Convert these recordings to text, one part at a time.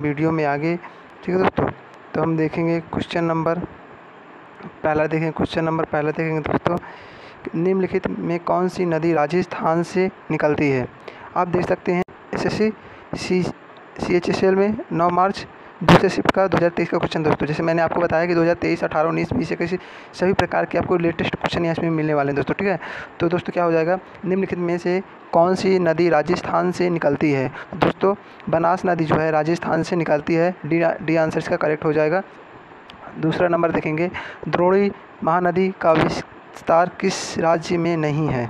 Video में आगे। ठीक है दोस्तों, तो हम देखेंगे क्वेश्चन नंबर पहला देखेंगे दोस्तों, निम्नलिखित में कौन सी नदी राजस्थान से निकलती है। आप देख सकते हैं एसएससी CHSL में 9 मार्च दूसरे शिफ्ट का 2023 का क्वेश्चन दोस्तों। जैसे मैंने आपको बताया कि 2023, 18, 19, 20, 21 सभी प्रकार के आपको लेटेस्ट क्वेश्चन यहाँ इसमें मिलने वाले हैं दोस्तों। ठीक है, तो दोस्तों क्या हो जाएगा, निम्नलिखित में से कौन सी नदी राजस्थान से निकलती है। दोस्तों बनास नदी जो है राजस्थान से निकलती है, डी आंसर इसका करेक्ट हो जाएगा। दूसरा नंबर देखेंगे, द्रोणी महानदी का विस्तार किस राज्य में नहीं है।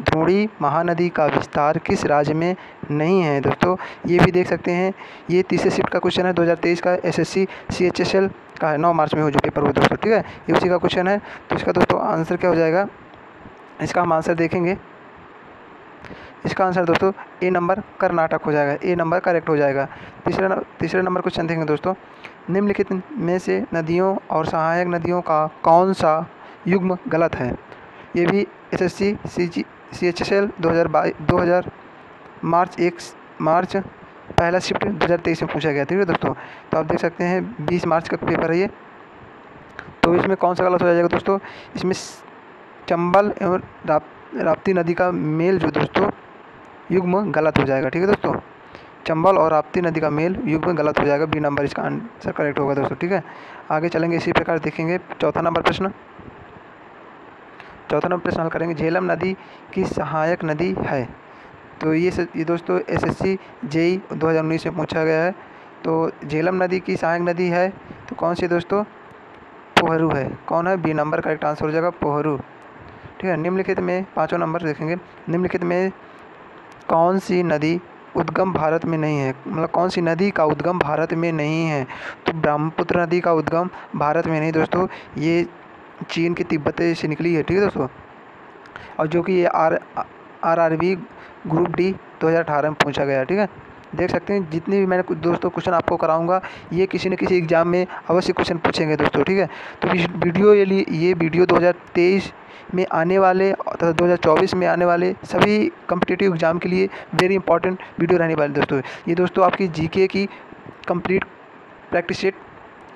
द्रोणी महानदी का विस्तार किस राज्य में नहीं है दोस्तों, ये भी देख सकते हैं। ये तीसरे शिफ्ट का क्वेश्चन है 2023 का, SSC CHSL का है, 9 मार्च में हो जो पेपर हुआ दोस्तों। ठीक है, ये उसी का क्वेश्चन है। तो इसका दोस्तों आंसर क्या हो जाएगा, इसका हम आंसर देखेंगे। इसका आंसर दोस्तों ए नंबर कर्नाटक हो जाएगा, ए नंबर करेक्ट हो जाएगा। तीसरे नंबर क्वेश्चन देखेंगे दोस्तों, निम्नलिखित में से नदियों और सहायक नदियों का कौन सा युग्म गलत है। ये भी SSC CHSL 2000 मार्च पहला शिफ्ट 2023 में पूछा गया। ठीक है दोस्तों, तो आप देख सकते हैं 20 मार्च का पेपर है ये। तो इसमें कौन सा गलत हो जाएगा दोस्तों, इसमें चंबल एवं राप्ती नदी का मेल जो दोस्तों युग्म गलत हो जाएगा। ठीक है दोस्तों, चंबल और राप्ती नदी का मेल युग्म गलत हो जाएगा, बी नंबर इसका आंसर करेक्ट होगा दोस्तों। ठीक है, आगे चलेंगे, इसी प्रकार देखेंगे चौथा नंबर प्रश्न हल करेंगे। झेलम नदी की सहायक नदी है। तो ये दोस्तों SSC JEE 2019 में पूछा गया है। तो झेलम नदी की सहायक नदी है तो कौन सी दोस्तों, पोहरू है। कौन है, बी नंबर करेक्ट आंसर हो जाएगा, पोहरू। ठीक है, निम्नलिखित में पाँचों नंबर देखेंगे, निम्नलिखित में कौन सी नदी उद्गम भारत में नहीं है, मतलब कौन सी नदी का उद्गम भारत में नहीं है। तो ब्रह्मपुत्र नदी का उद्गम भारत में नहीं दोस्तों, ये चीन के तिब्बत से निकली है। ठीक है दोस्तों, और जो कि ये RRB ग्रुप D 2018 में पूछा गया। ठीक है, देख सकते हैं जितने भी मैंने दोस्तों क्वेश्चन आपको कराऊंगा ये किसी न किसी एग्जाम में अवश्य क्वेश्चन पूछेंगे दोस्तों। ठीक है, तो इस ये वीडियो 2023 में आने वाले तथा 2024 में आने वाले सभी कम्पिटिटिव एग्जाम के लिए वेरी इंपॉर्टेंट वीडियो रहने वाली दोस्तों। ये दोस्तों आपकी GK की कंप्लीट प्रैक्टिस सेट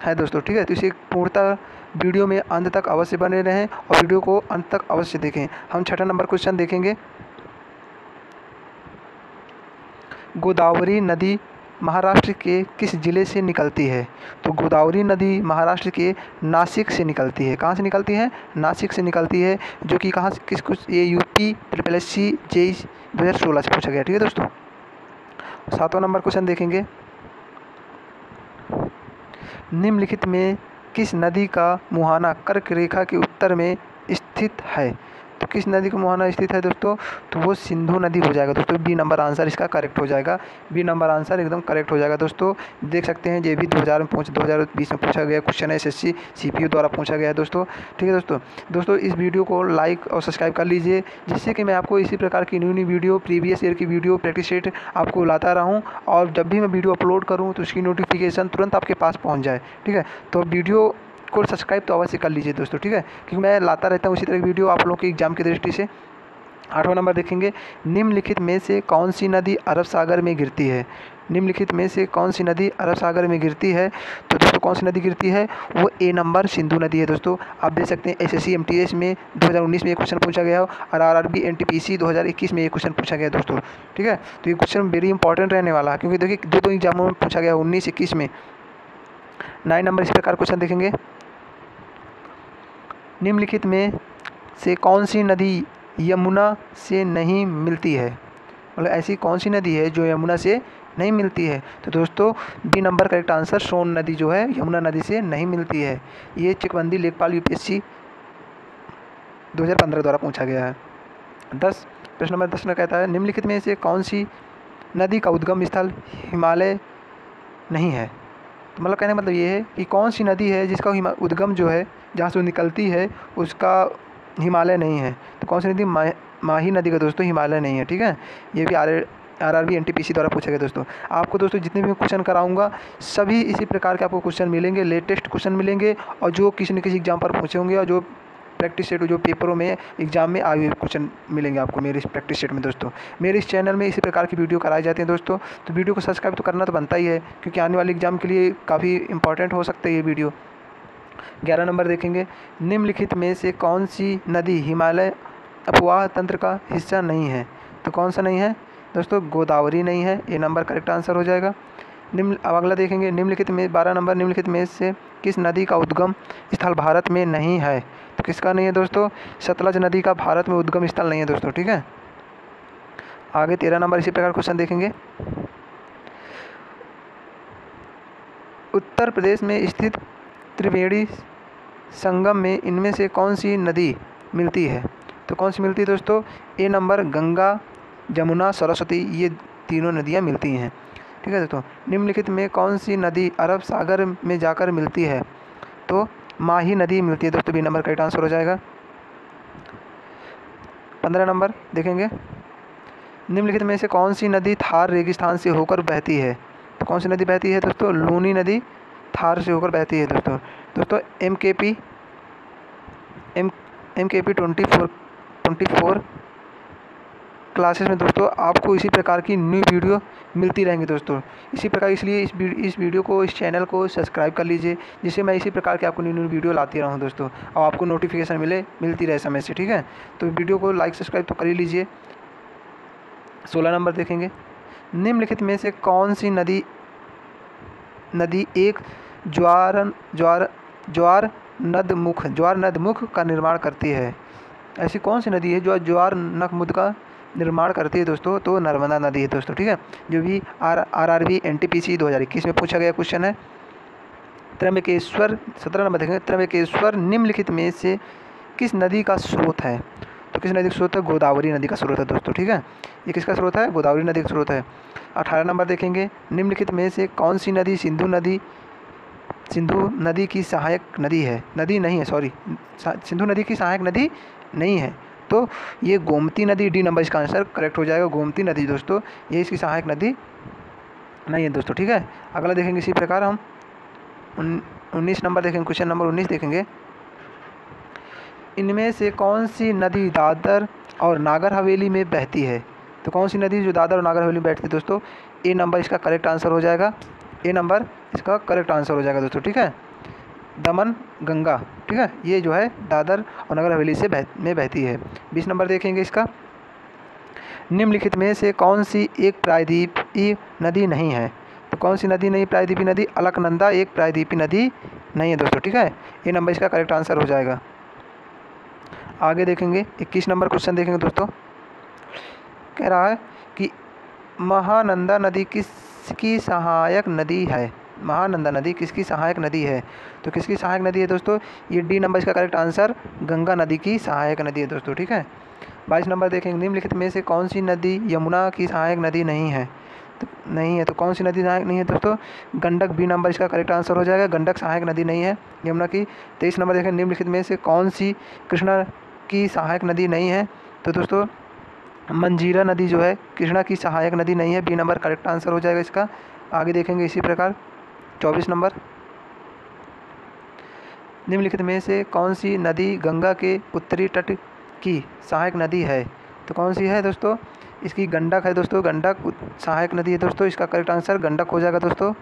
है दोस्तों। ठीक है, तो इसे पूर्णतः वीडियो में अंत तक अवश्य बने रहें और वीडियो को अंत तक अवश्य देखें। हम छठा नंबर क्वेश्चन देखेंगे, गोदावरी नदी महाराष्ट्र के किस ज़िले से निकलती है। तो गोदावरी नदी महाराष्ट्र के नासिक से निकलती है। कहाँ से निकलती है, नासिक से निकलती है, जो कि कहाँ से ये UP SSC JEE 2016 से पूछा गया। ठीक है दोस्तों, सातवां नंबर क्वेश्चन देखेंगे, निम्नलिखित में किस नदी का मुहाना कर्क रेखा के उत्तर में स्थित है। तो किस नदी का मुहाना स्थित है दोस्तों, तो वो सिंधु नदी हो जाएगा दोस्तों, बी नंबर आंसर इसका करेक्ट हो जाएगा, बी नंबर आंसर एकदम करेक्ट हो जाएगा दोस्तों। देख सकते हैं ये भी 2020 में पूछा गया क्वेश्चन है, SSC CPU द्वारा पूछा गया है दोस्तों। ठीक है दोस्तों इस वीडियो को लाइक और सब्सक्राइब कर लीजिए, जिससे कि मैं आपको इसी प्रकार की न्यू वीडियो, प्रीवियस ईयर की वीडियो, प्रैक्टिस सेट आपको लाता रहूँ, और जब भी मैं वीडियो अपलोड करूँ तो उसकी नोटिफिकेशन तुरंत आपके पास पहुँच जाए। ठीक है, तो वीडियो को सब्सक्राइब तो अवश्य कर लीजिए दोस्तों। ठीक है, क्योंकि मैं लाता रहता हूँ इसी तरह की वीडियो आप लोगों के एग्जाम की दृष्टि से। आठवां नंबर देखेंगे, निम्नलिखित में से कौन सी नदी अरब सागर में गिरती है। निम्नलिखित में से कौन सी नदी अरब सागर में गिरती है। तो दोस्तों कौन सी नदी गिरती है, वो ए नंबर सिंधु नदी है दोस्तों। आप देख सकते हैं SSC MTS में 2019 में ये क्वेश्चन पूछा गया हो, और RRB NTPC 2021 में ये क्वेश्चन पूछा गया दोस्तों। ठीक है, तो ये क्वेश्चन वेरी इंपॉर्टेंट रहने वाला है, क्योंकि देखिए दो एग्जामों में पूछा गया 19-21 में। 9 नंबर इस प्रकार क्वेश्चन देखेंगे, निम्नलिखित में से कौन सी नदी यमुना से नहीं मिलती है, मतलब ऐसी कौन सी नदी है जो यमुना से नहीं मिलती है। तो दोस्तों बी नंबर करेक्ट आंसर, सोन नदी जो है यमुना नदी से नहीं मिलती है। ये चिकबंदी लेखपाल UPSC 2015 द्वारा पूछा गया है। प्रश्न नंबर 10 में कहता है, निम्नलिखित में से कौन सी नदी का उद्गम स्थल हिमालय नहीं है। तो मतलब कहने का मतलब ये है कि कौन सी नदी है जिसका उद्गम जो है, जहाँ से वो निकलती है, उसका हिमालय नहीं है। तो कौन सी नदी, माही नदी का दोस्तों हिमालय नहीं है। ठीक है, ये भी RRB NTPC द्वारा पूछा गया दोस्तों। आपको दोस्तों जितने भी क्वेश्चन कराऊंगा सभी इसी प्रकार के आपको क्वेश्चन मिलेंगे, लेटेस्ट क्वेश्चन मिलेंगे, और जो किसी न किसी एग्जाम पर पूछे होंगे और जो प्रैक्टिस सेट जो पेपरों में एग्जाम में आए हुए क्वेश्चन मिलेंगे आपको मेरे इस प्रैक्टिस सेट में दोस्तों। मेरे इस चैनल में इसी प्रकार की वीडियो कराई जाती हैं दोस्तों, तो वीडियो को सब्सक्राइब तो करना तो बनता ही है, क्योंकि आने वाले एग्जाम के लिए काफ़ी इंपॉर्टेंट हो सकता है ये वीडियो। 11 नंबर देखेंगे, निम्नलिखित में से कौन सी नदी हिमालय अपवाह तंत्र का हिस्सा नहीं है? तो कौन सा नहीं है दोस्तों? गोदावरी नहीं है, ये नंबर करेक्ट आंसर हो जाएगा। अब अगला देखेंगे, निम्नलिखित में 12 नंबर, निम्नलिखित में से किस नदी का उद्गम स्थल भारत में नहीं है? तो किसका नहीं है दोस्तों? सतलज नदी का भारत में उद्गम स्थल नहीं है दोस्तों, ठीक है। आगे 13 नंबर इसी प्रकार क्वेश्चन देखेंगे, उत्तर प्रदेश में स्थित त्रिवेणी संगम में इनमें से कौन सी नदी मिलती है? तो कौन सी मिलती है दोस्तों? ए नंबर गंगा, जमुना, सरस्वती, ये तीनों नदियाँ मिलती हैं, ठीक है दोस्तों। निम्नलिखित में कौन सी नदी अरब सागर में जाकर मिलती है? तो माही नदी मिलती है दोस्तों, बी नंबर करेक्ट आंसर हो जाएगा। 15 नंबर देखेंगे, निम्नलिखित में से कौन सी नदी थार रेगिस्तान से होकर बहती है? तो कौन सी नदी बहती है दोस्तों? लूनी नदी थार से होकर बहती है दोस्तों। दोस्तों MKP 24 क्लासेस में दोस्तों आपको इसी प्रकार की न्यू वीडियो मिलती रहेंगी दोस्तों। इसी प्रकार इसलिए इस वीडियो को, इस चैनल को सब्सक्राइब कर लीजिए, जिससे मैं इसी प्रकार के आपको न्यू न्यू वीडियो लाती रहूँ दोस्तों, और आपको नोटिफिकेशन मिलती रहे समय से, ठीक है। तो वीडियो को लाइक सब्सक्राइब तो कर ही लीजिए। 16 नंबर देखेंगे, निम्नलिखित में से कौन सी नदी एक ज्वार नदमुख का निर्माण करती है? ऐसी कौन सी नदी है जो ज्वार नदमुख का निर्माण करती है दोस्तों? तो नर्मदा नदी है दोस्तों, ठीक है, जो भी RRB NTPC 2021 में पूछा गया क्वेश्चन है। त्र्यंबकेश्वर 17 नंबर देखेंगे, त्र्यंबकेश्वर निम्नलिखित में से किस नदी का स्रोत है? तो किस नदी का स्रोत है? गोदावरी नदी का स्रोत है दोस्तों, ठीक है। ये किसका स्रोत है? गोदावरी नदी का स्रोत है। 18 नंबर देखेंगे, निम्नलिखित में से कौन सी नदी सिंधु नदी की सहायक नदी है? नदी नहीं है, सॉरी, सिंधु नदी की सहायक नदी नहीं है, तो ये गोमती नदी, डी नंबर इसका आंसर करेक्ट हो जाएगा। गोमती नदी दोस्तों ये इसकी सहायक नदी नहीं है दोस्तों, ठीक है। अगला देखेंगे इसी प्रकार हम 19 नंबर देखेंगे, क्वेश्चन नंबर 19 देखेंगे, इनमें से कौन सी नदी दादर और नागर हवेली में बहती है? तो कौन सी नदी जो दादर और नागर हवेली में बैठती है दोस्तों? ए नंबर इसका करेक्ट आंसर हो जाएगा, ए नंबर इसका करेक्ट आंसर हो जाएगा दोस्तों, ठीक है। दमन गंगा, ठीक है, ये जो है दादर और नगर हवेली से में बहती है। 20 नंबर देखेंगे इसका, निम्नलिखित में से कौन सी एक प्रायद्वीपीय नदी नहीं है? तो कौन सी नदी नहीं प्रायद्वीपीय नदी? अलकनंदा एक प्रायद्वीपीय नदी नहीं है दोस्तों, ठीक है, ये नंबर इसका करेक्ट आंसर हो जाएगा। आगे देखेंगे 21 नंबर क्वेश्चन देखेंगे दोस्तों, कह रहा है कि महानंदा नदी किसकी सहायक नदी है? महानंदा नदी किसकी सहायक नदी है? तो किसकी सहायक नदी है दोस्तों? ये डी नंबर इसका करेक्ट आंसर गंगा नदी की सहायक नदी है दोस्तों, ठीक है। 22 नंबर देखेंगे, निम्नलिखित में से कौन सी नदी यमुना की सहायक नदी नहीं है? तो नहीं है, तो कौन सी नदी सहायक नहीं है दोस्तों? गंडक, बी नंबर इसका करेक्ट आंसर हो जाएगा, गंडक सहायक नदी नहीं है यमुना की। 23 नंबर देखेंगे, निम्नलिखित में से कौन सी कृष्णा की सहायक नदी नहीं है? तो दोस्तों मंजीरा नदी जो है कृष्णा की सहायक नदी नहीं है, बी नंबर करेक्ट आंसर हो जाएगा इसका। आगे देखेंगे इसी प्रकार 24 नंबर, निम्नलिखित में से कौन सी नदी गंगा के उत्तरी तट की सहायक नदी है? तो कौन सी है दोस्तों? इसकी गंडक है दोस्तों, गंडक सहायक नदी है दोस्तों, इसका करेक्ट आंसर गंडक हो जाएगा दोस्तों,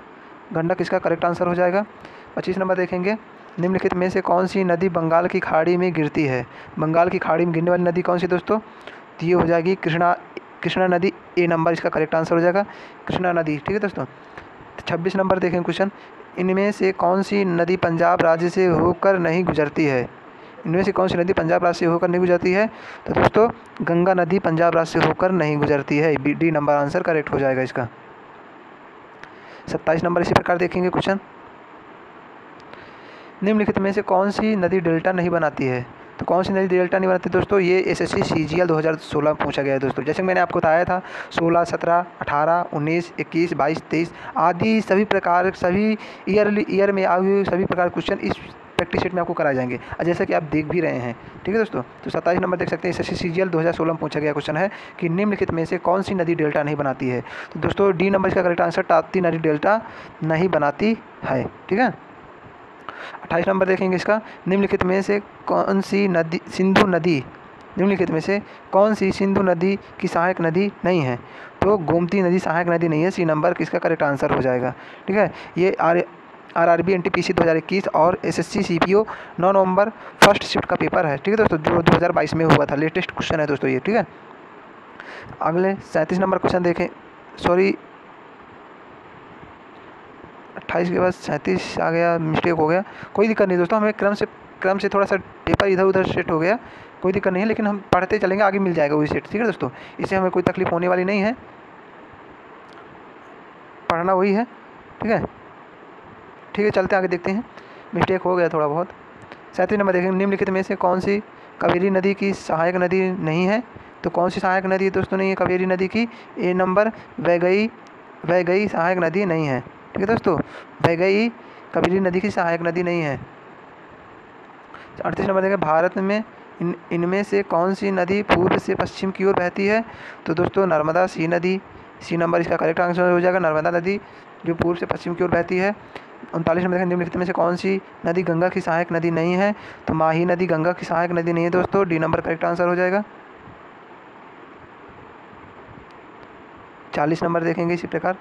गंडक इसका करेक्ट आंसर हो जाएगा। 25 नंबर देखेंगे, निम्नलिखित में से कौन सी नदी बंगाल की खाड़ी में गिरती है? बंगाल की खाड़ी में गिरने वाली नदी कौन सी दोस्तों? तो ये हो जाएगी कृष्णा नदी, ए नंबर इसका करेक्ट आंसर हो जाएगा, कृष्णा नदी, ठीक है दोस्तों। 26 नंबर देखें क्वेश्चन, इनमें से कौन सी नदी पंजाब राज्य से होकर नहीं गुजरती है? इनमें से कौन सी नदी पंजाब राज्य से होकर नहीं गुजरती है? तो दोस्तों गंगा नदी पंजाब राज्य से होकर नहीं गुजरती है, डी नंबर आंसर करेक्ट हो जाएगा इसका। 27 नंबर इसी प्रकार देखेंगे क्वेश्चन, निम्नलिखित में से कौन सी नदी डेल्टा नहीं बनाती है? तो कौन सी नदी डेल्टा नहीं बनाती दोस्तों? ये SSC CGL 2016 पूछा गया है दोस्तों। जैसे मैंने आपको बताया था 16, 17, 18, 19, 21, 22, 23 आदि सभी प्रकार, सभी ईयर में आए हुए सभी प्रकार क्वेश्चन इस प्रैक्टिस सेट में आपको कराए जाएंगे, और जैसा कि आप देख भी रहे हैं, ठीक है दोस्तों। तो 27 नंबर देख सकते हैं, SSC CGL 2016 में पूछा गया क्वेश्चन है कि निम्नलिखित में से कौन सी नदी डेल्टा नहीं बनाती है? तो दोस्तों डी नंबर इसका करेक्ट आंसर ताप्ती नदी डेल्टा नहीं बनाती है, ठीक है। 28 नंबर देखेंगे इसका, निम्नलिखित में से कौन सी नदी सिंधु नदी निम्नलिखित में से कौन सी सिंधु नदी की सहायक नदी नहीं है? तो गोमती नदी सहायक नदी नहीं है, सी नंबर किसका करेक्ट आंसर हो जाएगा। ठीक है, ये आरआरबी एनटीपीसी 2021 और एसएससी सीपीओ 9 नवंबर फर्स्ट शिफ्ट का पेपर है। ठीक है दोस्तों, जो 2022 में हुआ था, लेटेस्ट क्वेश्चन है दोस्तों ये। ठीक है, अगले 37 नंबर क्वेश्चन देखें, सॉरी 28 के बाद 37 आ गया, मिस्टेक हो गया, कोई दिक्कत नहीं दोस्तों, हमें क्रम से थोड़ा सा पेपर इधर उधर सेट हो गया, कोई दिक्कत नहीं है, लेकिन हम पढ़ते चलेंगे, आगे मिल जाएगा वही सेट। ठीक है दोस्तों, इससे हमें कोई तकलीफ होने वाली नहीं है, पढ़ना वही है। ठीक है, ठीक है, चलते आगे देखते हैं, मिस्टेक हो गया थोड़ा बहुत। 37 नंबर देखेंगे, निम्नलिखित में से कौन सी कावेरी नदी की सहायक नदी नहीं है? तो कौन सी सहायक नदी है दोस्तों नहीं है कावेरी नदी की? ए नंबर वैगई सहायक नदी नहीं है। ठीक है दोस्तों, वैगई कावेरी नदी की सहायक नदी नहीं है। 38 नंबर देखें, भारत में इनमें से कौन सी नदी पूर्व से पश्चिम की ओर बहती है? तो दोस्तों नर्मदा, सी नदी, सी नंबर इसका करेक्ट आंसर हो जाएगा, नर्मदा नदी जो पूर्व से पश्चिम की ओर बहती है। 39 नंबर देखें, निम्नलिखित में से कौन सी नदी गंगा की सहायक नदी नहीं है? तो माही नदी गंगा की सहायक नदी नहीं है दोस्तों, डी नंबर करेक्ट आंसर हो जाएगा। 40 नंबर देखेंगे इसी प्रकार,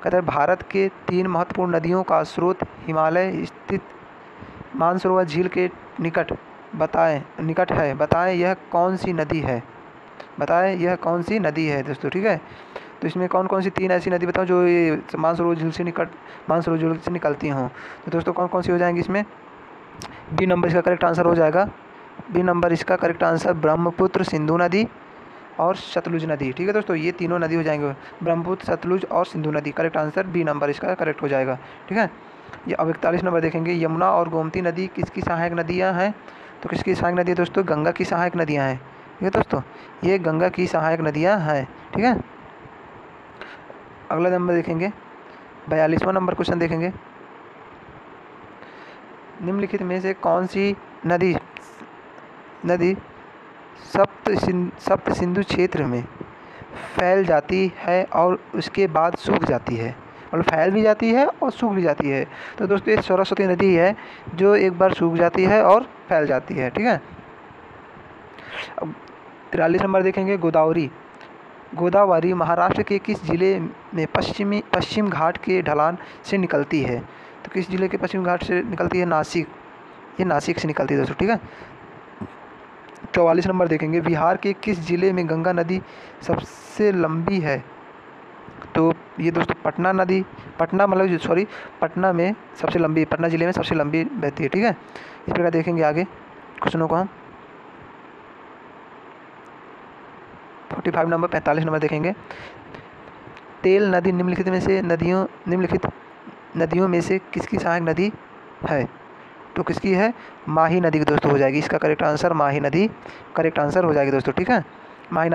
कहते हैं भारत के 3 महत्वपूर्ण नदियों का स्रोत हिमालय स्थित मानसरोवर झील के निकट है, बताएं यह कौन सी नदी है? बताएं यह कौन सी नदी है दोस्तों। ठीक है, तो इसमें कौन कौन सी 3 ऐसी नदी बताओ जो ये मानसरोवर झील से निकलती हों? तो दोस्तों कौन कौन सी हो जाएंगी इसमें? बी नंबर इसका करेक्ट आंसर हो जाएगा, बी नंबर इसका करेक्ट आंसर ब्रह्मपुत्र, सिंधु नदी और सतलुज नदी। ठीक है दोस्तों, ये तीनों नदी हो जाएंगे, ब्रह्मपुत्र, सतलुज और सिंधु नदी, करेक्ट आंसर बी नंबर इसका करेक्ट हो जाएगा। ठीक है, ये अब 41 नंबर देखेंगे, यमुना और गोमती नदी किसकी सहायक नदियाँ हैं? तो किसकी सहायक नदी है दोस्तों? गंगा की सहायक नदियाँ हैं। ठीक है दोस्तों, ये गंगा की सहायक नदियाँ हैं। ठीक है, अगला नंबर देखेंगे, 42वां नंबर क्वेश्चन देखेंगे, निम्नलिखित में से कौन सी नदी सप्त सिंधु क्षेत्र में फैल जाती है और उसके बाद सूख जाती है? मतलब फैल भी जाती है और सूख भी जाती है। तो दोस्तों ये सरस्वती नदी है जो एक बार सूख जाती है और फैल जाती है। ठीक है, अब 43 नंबर देखेंगे, गोदावरी महाराष्ट्र के किस जिले में पश्चिम घाट के ढलान से निकलती है? तो किस जिले के पश्चिम घाट से निकलती है? नासिक, ये नासिक से निकलती है दोस्तों। ठीक है, 44 नंबर देखेंगे, बिहार के किस जिले में गंगा नदी सबसे लंबी है? तो ये दोस्तों पटना में सबसे लंबी, पटना जिले में सबसे लंबी बहती है। ठीक है, इस प्रकार देखेंगे आगे क्वेश्चनों को हम। 45 नंबर 45 नंबर देखेंगे, तेल नदी निम्नलिखित नदियों में से किसकी सहायक नदी है? तो किसकी है? माही नदी की दोस्तों हो जाएगी, इसका करेक्ट आंसर माही नदी करेक्ट आंसर हो जाएगी दोस्तों। ठीक है, माही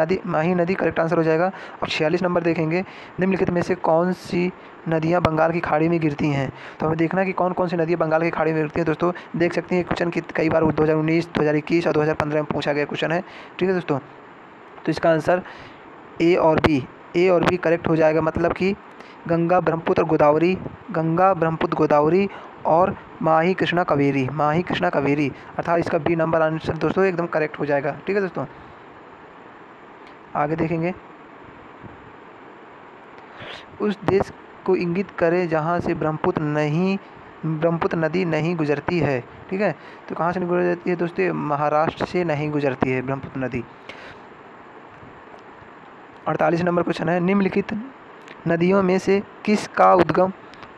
नदी करेक्ट आंसर हो जाएगा। और 46 नंबर देखेंगे, निम्नलिखित में से कौन सी नदियाँ बंगाल की खाड़ी में गिरती हैं? तो हमें देखना कि कौन कौन सी नदियाँ बंगाल की खाड़ी में गिरती हैं दोस्तों। देख सकते हैं क्वेश्चन की कई बार 2019, 2021 और 2015 में पूछा गया क्वेश्चन है। ठीक है दोस्तों, तो इसका आंसर ए और बी करेक्ट हो जाएगा, मतलब कि गंगा ब्रह्मपुत्र गोदावरी और माही कृष्णा कावेरी, अर्थात इसका बी नंबर आंसर दोस्तों एकदम करेक्ट हो जाएगा। ठीक है दोस्तों, आगे देखेंगे, उस देश को इंगित करें जहाँ से ब्रह्मपुत्र नदी नहीं गुजरती है। ठीक है, तो कहाँ से नहीं गुजरती है दोस्तों? महाराष्ट्र से नहीं गुजरती है ब्रह्मपुत्र नदी। 48 नंबर क्वेश्चन है, निम्नलिखित नदियों में से किस का उद्गम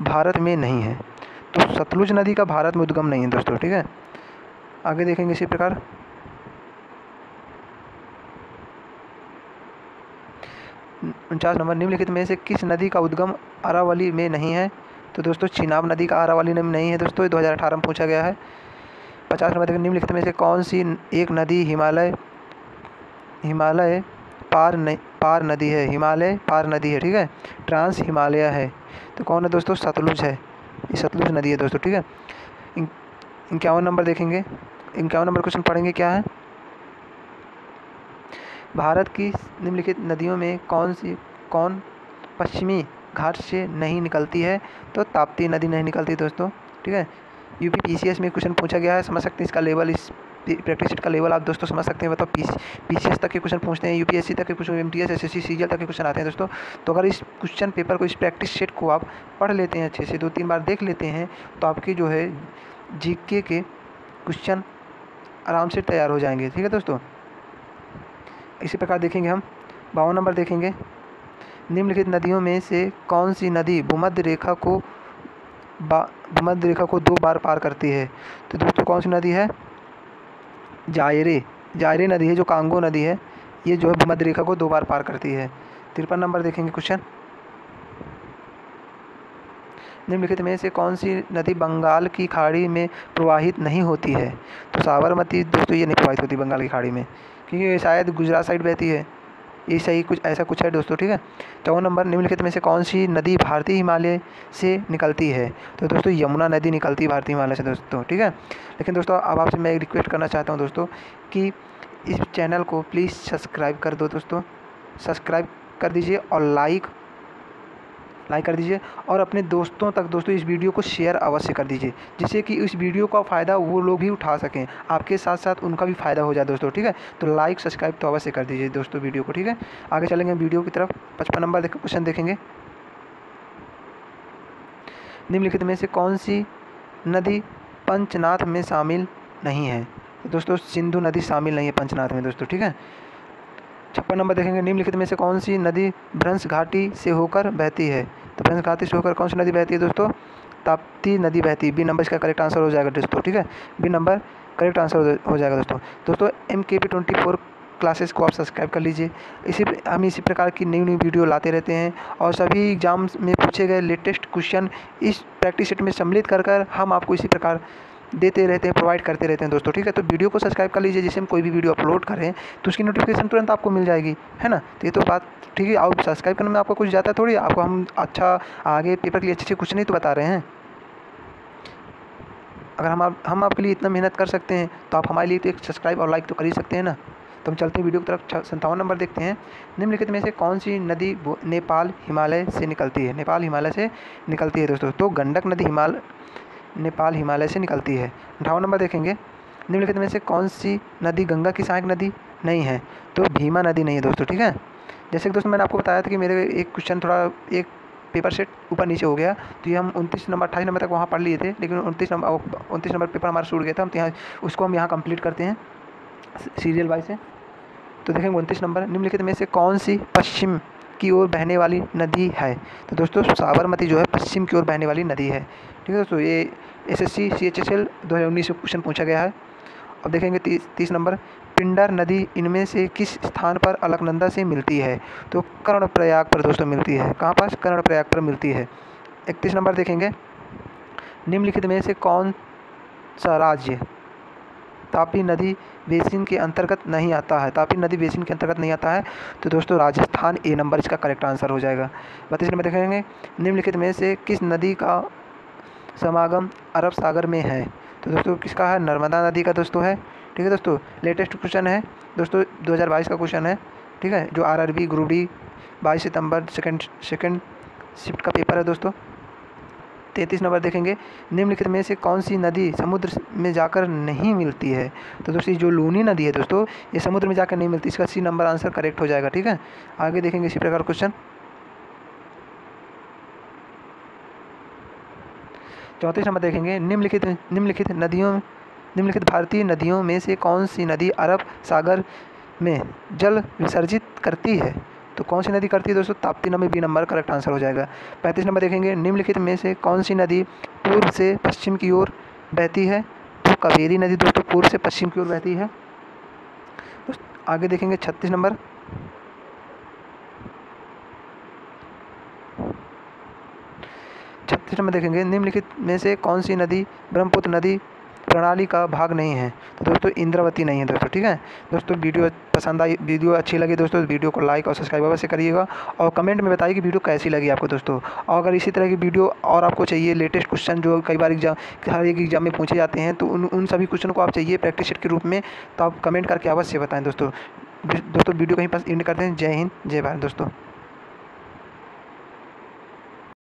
भारत में नहीं है? तो सतलुज नदी का भारत में उद्गम नहीं है दोस्तों। ठीक है, आगे देखेंगे इसी प्रकार। 49 नंबर, निम्नलिखित में से किस नदी का उद्गम अरावली में नहीं है? तो दोस्तों चिनाब नदी का अरावली में नहीं है दोस्तों, 2018 में पूछा गया है। 50 नंबर, निम्नलिखित में से कौन सी एक नदी हिमालय पार नदी है? हिमालय पार नदी है। ठीक है, ट्रांस हिमालय है, तो कौन है दोस्तों? सतलुज है, ये सतलुज नदी है दोस्तों। ठीक है, 51 नंबर देखेंगे, 51 नंबर क्वेश्चन पढ़ेंगे क्या है, भारत की निम्नलिखित नदियों में कौन पश्चिमी घाट से नहीं निकलती है? तो ताप्ती नदी नहीं निकलती दोस्तों। ठीक है, यूपी पीसीएस में क्वेश्चन पूछा गया है, समझ सकते हैं इसका लेवल, इस प्रैक्टिस सेट का लेवल आप दोस्तों समझ सकते हैं। मतलब पीसीएस तक के क्वेश्चन पूछते हैं, यूपीएससी तक के क्वेश्चन, एमटीएस, एसएससी, सीजीएल तक के क्वेश्चन आते हैं दोस्तों। तो अगर इस क्वेश्चन पेपर को, इस प्रैक्टिस सेट को आप पढ़ लेते हैं अच्छे से, 2-3 बार देख लेते हैं, तो आपके जो है जीके के क्वेश्चन आराम से तैयार हो जाएंगे। ठीक है दोस्तों, इसी प्रकार देखेंगे हम 52 नंबर देखेंगे, निम्नलिखित नदियों में से कौन सी नदी भूमध्य रेखा को 2 बार पार करती है? तो दोस्तों कौन सी नदी है? जायरे नदी है, जो कांगो नदी है, ये जो है भूमध्य रेखा को 2 बार पार करती है। 53 नंबर देखेंगे क्वेश्चन, निम्नलिखित में से कौन सी नदी बंगाल की खाड़ी में प्रवाहित नहीं होती है? तो साबरमती दोस्तों ये नहीं प्रवाहित होती बंगाल की खाड़ी में, क्योंकि ये शायद गुजरात साइड बहती है, ये सही कुछ ऐसा कुछ है दोस्तों। ठीक है। 54 नंबर, निम्नलिखित में से कौन सी नदी भारतीय हिमालय से निकलती है? तो दोस्तों यमुना नदी निकलती है भारतीय हिमालय से दोस्तों। ठीक है। लेकिन दोस्तों अब आपसे मैं एक रिक्वेस्ट करना चाहता हूँ दोस्तों कि इस चैनल को प्लीज़ सब्सक्राइब कर दो दोस्तों, सब्सक्राइब कर दीजिए और लाइक कर दीजिए, और अपने दोस्तों तक दोस्तों इस वीडियो को शेयर अवश्य कर दीजिए, जिससे कि इस वीडियो का फ़ायदा वो लोग भी उठा सकें, आपके साथ साथ उनका भी फ़ायदा हो जाए दोस्तों। ठीक है। तो लाइक सब्सक्राइब तो अवश्य कर दीजिए दोस्तों वीडियो को। ठीक है। आगे चलेंगे वीडियो की तरफ। 55 नंबर क्वेश्चन देखेंगे, निम्नलिखित में से कौन सी नदी पंचनाथ में शामिल नहीं है? तो दोस्तों सिंधु नदी शामिल नहीं है पंचनाथ में दोस्तों। ठीक है। 56 नंबर देखेंगे, निम्नलिखित में से कौन सी नदी भ्रंश घाटी से होकर बहती है? तो भ्रंश घाटी से होकर कौन सी नदी बहती है दोस्तों? ताप्ती नदी बहती है। बी नंबर इसका करेक्ट आंसर हो जाएगा दोस्तों। ठीक है। बी नंबर करेक्ट आंसर हो जाएगा दोस्तों। MKP 24 क्लासेस को आप सब्सक्राइब कर लीजिए। हम इसी प्रकार की नई वीडियो लाते रहते हैं, और सभी एग्जाम्स में पूछे गए लेटेस्ट क्वेश्चन इस प्रैक्टिस सेट में सम्मिलित कर हम आपको इसी प्रकार देते रहते हैं, प्रोवाइड करते रहते हैं दोस्तों। ठीक है। तो वीडियो को सब्सक्राइब कर लीजिए, जिससे हम कोई भी वीडियो अपलोड करें तो उसकी नोटिफिकेशन तुरंत आपको मिल जाएगी, है ना। तो ये तो बात ठीक है। आप सब्सक्राइब करने में आपको कुछ जाता है थोड़ी, आपको हम अच्छा आगे पेपर के लिए अच्छे कुछ नहीं तो बता रहे हैं। अगर हम आपके लिए इतना मेहनत कर सकते हैं, तो आप हमारे लिए तो एक सब्सक्राइब और लाइक तो कर ही सकते हैं ना। तो हम चलते हैं वीडियो की तरफ। 57 नंबर देखते हैं, निम्नलिखित में से कौन सी नदी नेपाल हिमालय से निकलती है? नेपाल हिमालय से निकलती है दोस्तों। तो गंडक नदी नेपाल हिमालय से निकलती है। 58 नंबर देखेंगे, निम्नलिखित में से कौन सी नदी गंगा की सहायक नदी नहीं है? तो भीमा नदी नहीं है दोस्तों। ठीक है। जैसे कि दोस्तों मैंने आपको बताया था कि मेरे एक क्वेश्चन थोड़ा एक पेपर सेट ऊपर नीचे हो गया, तो ये हम 29 नंबर 28 नंबर तक वहाँ पढ़ लिए थे, लेकिन 29 नंबर पेपर हमारा छूट गया था। हम उसको हम यहाँ कंप्लीट करते हैं सीरियल वाइज से। तो देखेंगे 29 नंबर, निम्नलिखित में से कौन सी पश्चिम की ओर बहने वाली नदी है? तो दोस्तों साबरमती जो है पश्चिम की ओर बहने वाली नदी है। ठीक है दोस्तों, ये SSC CHSL 2019 में क्वेश्चन पूछा गया है। अब देखेंगे 30 नंबर, पिंडर नदी इनमें से किस स्थान पर अलकनंदा से मिलती है? तो कर्णप्रयाग पर दोस्तों मिलती है। कहाँ पर? कर्णप्रयाग पर मिलती है। 31 नंबर देखेंगे, निम्नलिखित में से कौन सा राज्य तापी नदी बेसिन के अंतर्गत नहीं आता है? तापी नदी बेसिन के अंतर्गत नहीं आता है, तो दोस्तों राजस्थान, ए नंबर इसका करेक्ट आंसर हो जाएगा। 32 नंबर देखेंगे, निम्नलिखित में से किस नदी का समागम अरब सागर में है? तो दोस्तों किसका है? नर्मदा नदी का दोस्तों है। ठीक है दोस्तों, लेटेस्ट क्वेश्चन है दोस्तों, 2022 का क्वेश्चन है। ठीक है, जो RRB ग्रुप डी 22 सितंबर सेकंड शिफ्ट का पेपर है दोस्तों। 33 नंबर देखेंगे, निम्नलिखित में से कौन सी नदी समुद्र में जाकर नहीं मिलती है? तो दोस्तों जो लूनी नदी है दोस्तों, ये समुद्र में जाकर नहीं मिलती, इसका C नंबर आंसर करेक्ट हो जाएगा। ठीक है। आगे देखेंगे इसी प्रकार क्वेश्चन। 34 नंबर देखेंगे, निम्नलिखित भारतीय नदियों में से कौन सी नदी अरब सागर में जल विसर्जित करती है? तो कौन सी नदी करती है दोस्तों? ताप्ती नदी, बी नंबर करेक्ट आंसर हो जाएगा। 35 नंबर देखेंगे, निम्नलिखित में से कौन सी नदी पूर्व से पश्चिम की ओर बहती है? तो कावेरी नदी दोस्तों पूर्व से पश्चिम की ओर बहती है। आगे देखेंगे 36 नंबर, देखेंगे, निम्नलिखित में से कौन सी नदी ब्रह्मपुत्र नदी प्रणाली का भाग नहीं है? तो दोस्तों इंद्रावती नहीं है दोस्तों। ठीक है दोस्तों, वीडियो अच्छी लगी दोस्तों, वीडियो को लाइक और सब्सक्राइब अवश्य करिएगा, और कमेंट में बताइए कि वीडियो कैसी लगी आपको दोस्तों। और अगर इसी तरह की वीडियो और आपको चाहिए, लेटेस्ट क्वेश्चन जो कई बार हर एक एग्जाम में पूछे जाते हैं, तो उन सभी क्वेश्चन को आप चाहिए प्रैक्टिस सेट के रूप में, तो आप कमेंट करके अवश्य बताएँ दोस्तों। वीडियो कहीं पास एंड करते हैं। जय हिंद, जय भारत दोस्तों।